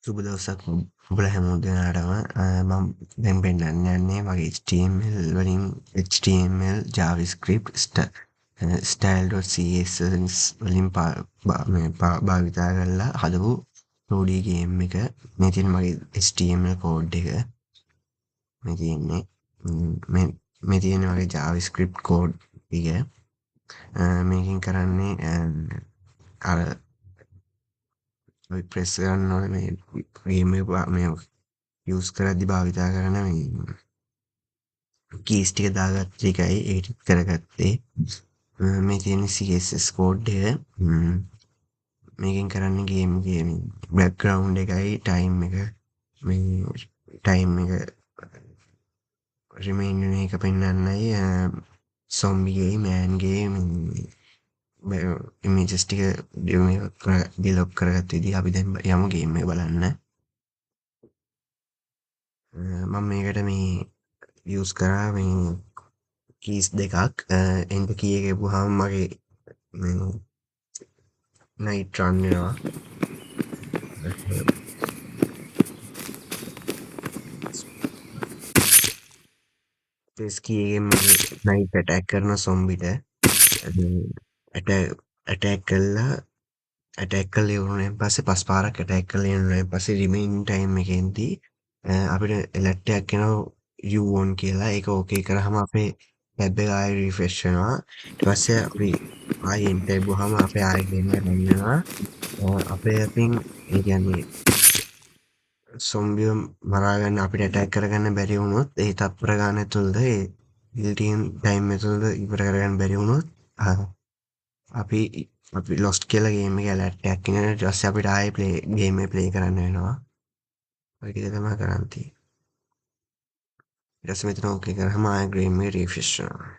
සුබ දවසක් ඔබලා හැමෝම දෙනාටම මම දැන් පෙන්නන්න යන්නේ මගේ HTML වලින් HTML JavaScript style.css වලින් භාවිතා කරලා හදපු 2D game එක. මේ තියෙන මගේ HTML code එක. මේ තියෙන්නේ මේ තියෙන මගේ JavaScript code එක. මේකෙන් කරන්නේ අර ප්‍රෙස් කරන්න ඕනේ මේ ගේම් එක මේ යූස් කරද්දි භාවිතා කරන මේ කීස් ටික දාගත්ත එකයි ඒක කරගත්තේ. මේ තියෙන CSS කෝඩ් එක. මේකෙන් කරන්නේ ගේම් එකේ බෑග්ග්‍රවුන්ඩ් එකයි ටයිම් එක රිමයින්ඩ් වෙන එක පෙන්වන්නයි සොම්බිගේ මෑන්ගේ ඉමේජස් ටික ඩෙවලොප් කරගත්ත විදිහ අපි දැන් යමු ගේම් එක බලන්න. මම මේකට මේ යූස් කරා මේ කීස් දෙකක්. එන්ටර් කී එක එපුවාම මගේ නයිට් රන් වෙනවා. ප්‍රෙස් කී එකෙන් මගේ නයිට් ඇටැක් කරන සොම්බිට ඇටැක් කළා. ඇටැක් කරලා ඉවරුණාන් පස්සේ 5 පාරක් ඇටැක් කරලා ඉවරුණාන් පස්සේ රිමේන් ටයිම් එකෙන්දී අපිට ඇලර්ට් එකක් එනවා you won කියලා. ඒක ඕකේ කරාම අපේ ටැබ් එක ආයෙ රිෆ්‍රෙෂ් වෙනවා. ඊට පස්සේ අපි ආයෙ එන්ටර් ගහුවාම අපේ ආයෙ ගේම් එක රන් වෙනවා. අපේ අතින් ඒ කියන්නේ සොම්බියෝ මරාගන්න අපිට ඇටැක් කරගන්න බැරි වුණොත් ඒ තත්පර ගාන ඇතුළත ඒ built-in time ඇතුළත ඉවර කරගන්න බැරි වුණොත් අපි ලොස්ට් කියලා ගේම් එකේ ඇලර්ට් එකක් එනවා. ඊට පස්සේ අපිට ආයෙ ගේම් එක ප්ලේ කරන්න වෙනවා. ඔය ටික තමයි කරන්න තියෙන්නේ. ඊට පස්සේ මෙතන ඕකේ කරාම ආයෙ ගේම් එක රිෆ්‍රෙෂ් වෙනවා.